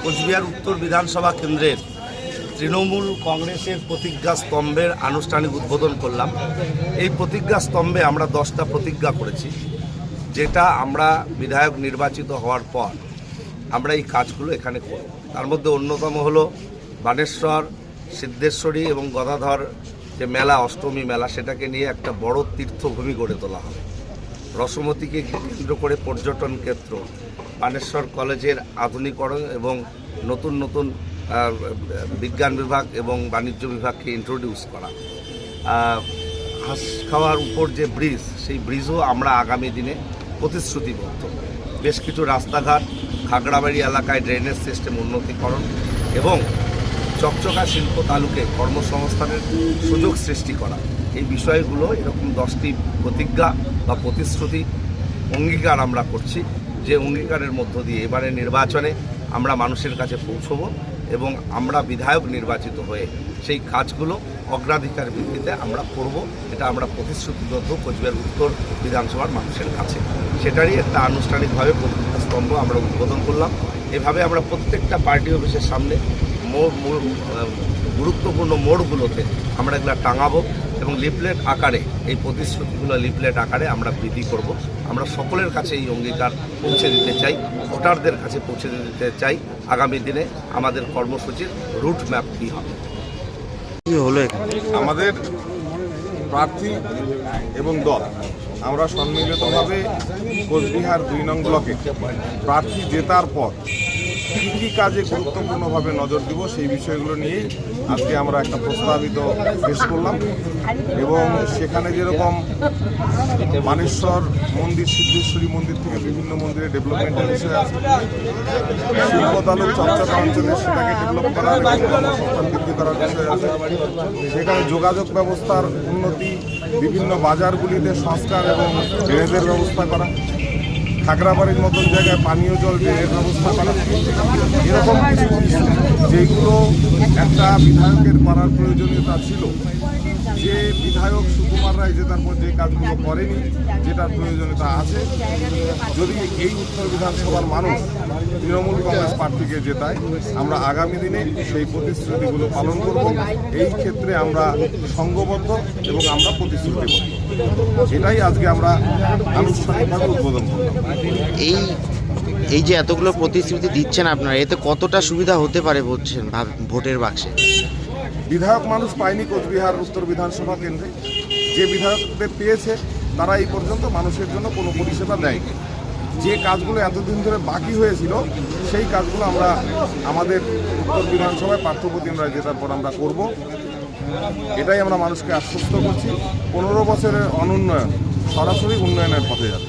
কোচবিহার উত্তর বিধানসভা কেন্দ্রের তৃণমূল কংগ্রেসের প্রতিজ্ঞা স্তম্ভের আনুষ্ঠানিক উদ্বোধন করলাম। এই প্রতিজ্ঞা স্তম্ভে আমরা 10টা প্রতিজ্ঞা করেছি, যেটা আমরা বিধায়ক নির্বাচিত হওয়ার পর আমরা এই কাজগুলো এখানে করব। তার মধ্যে অন্যতম হলো বানেশ্বর, সিদ্ধেশ্বরী এবং গদাধর যে মেলা, অষ্টমী মেলা, সেটাকে নিয়ে একটা বড় তীর্থভূমি গড়ে তোলা হবে। রসমতিকে কেন্দ্র করে পর্যটন ক্ষেত্র, বানেশ্বর কলেজের আধুনিকরণ এবং নতুন নতুন বিজ্ঞান বিভাগ এবং বাণিজ্য বিভাগকে ইন্ট্রোডিউস করা, হাঁসখাওয়ার উপর যে ব্রিজ, সেই ব্রিজও আমরা আগামী দিনে প্রতিশ্রুতিবদ্ধ। বেশ কিছু রাস্তাঘাট, খাগড়াবাড়ি এলাকায় ড্রেনেজ সিস্টেম উন্নতিকরণ এবং চকচকা শিল্প তালুকে কর্মসংস্থানের সুযোগ সৃষ্টি করা, এই বিষয়গুলো এরকম 10টি প্রতিজ্ঞা বা প্রতিশ্রুতি অঙ্গীকার আমরা করছি, যে অঙ্গীকারের মধ্য দিয়ে এবারে নির্বাচনে আমরা মানুষের কাছে পৌঁছবো এবং আমরা বিধায়ক নির্বাচিত হয়ে সেই কাজগুলো অগ্রাধিকার ভিত্তিতে আমরা করব। এটা আমরা প্রতিশ্রুতিবদ্ধ কোচবিহার উত্তর বিধানসভার মানুষের কাছে। সেটারই একটা আনুষ্ঠানিকভাবে প্রতিজ্ঞা স্তম্ভ আমরা উদ্বোধন করলাম। এভাবে আমরা প্রত্যেকটা পার্টি অফিসের সামনে গুরুত্বপূর্ণ মোড়গুলোতে আমরা এগুলো টাঙাবো এবং লিফলেট আকারে এই প্রতিশ্রুতিগুলো লিফলেট আকারে আমরা বৃদ্ধি করব। আমরা সকলের কাছে এই অঙ্গীকার পৌঁছে দিতে চাই, ভোটারদের কাছে পৌঁছে দিতে চাই আগামী দিনে আমাদের কর্মসূচির রুট ম্যাপ কী হবে। আমাদের প্রার্থী এবং দল আমরা সম্মিলিতভাবে কোচবিহার 2 নং ব্লকে প্রার্থী জেতার পর কী কী কাজে গুরুত্বপূর্ণভাবে নজর দিব সেই বিষয়গুলো নিয়ে আজকে আমরা একটা প্রস্তাবিত পেশ করলাম। এবং সেখানে যেরকম বানেশ্বর মন্দির, সিদ্ধেশ্বরী মন্দির থেকে বিভিন্ন মন্দিরে ডেভেলপমেন্টের বিষয় আছে, শিল্প তালুক চকচকা অঞ্চলে সেটাকে ডেভেলপ করার এবং কর্মসংস্থান বৃদ্ধি করার বিষয় আছে। সেখানে যোগাযোগ ব্যবস্থার উন্নতি, বিভিন্ন বাজারগুলিতে সংস্কার এবং ড্রেনেজের ব্যবস্থা করা, খাগড়াবাড়ির মতন জায়গায় পানীয় জল ড্রেনের ব্যবস্থা করা, এরকম কিছু যেগুলো একটা বিধায়কের করার প্রয়োজনীয়তা ছিল। যে বিধায়ক সুকুমার রায় জেতার পর যে কাজগুলো করেনি, যেটার প্রয়োজনীয়তা আছে, যদি এই উত্তর বিধানসভার মানুষ তৃণমূল কংগ্রেস প্রার্থীকে জেতায়, আমরা আগামী দিনে সেই প্রতিশ্রুতিগুলো পালন করব। এই ক্ষেত্রে আমরা সংঘবদ্ধ এবং আমরা প্রতিশ্রুতিবদ্ধ। এটাই আজকে আমরা আনুষ্ঠানিকভাবে উদ্বোধন করলাম। এই যে এতগুলো প্রতিশ্রুতি দিচ্ছেন আপনারা, এতে কতটা সুবিধা হতে পারে বলছেন ভোটের বাক্সে? বিধায়ক মানুষ পায়নি কোচবিহার উত্তর বিধানসভা কেন্দ্রে। যে বিধায়কদের পেয়েছে তারা এই পর্যন্ত মানুষের জন্য কোনো পরিষেবা দেয়নি। যে কাজগুলো এতদিন ধরে বাকি হয়েছিল সেই কাজগুলো আমরা আমাদের উত্তর বিধানসভায় পার্থপ্রতিম রায় জেতার পর আমরা করব। এটাই আমরা মানুষকে আশ্বস্ত করছি। 15 বছরের অনুন্নয়ন সরাসরি উন্নয়নের পথে যাবে।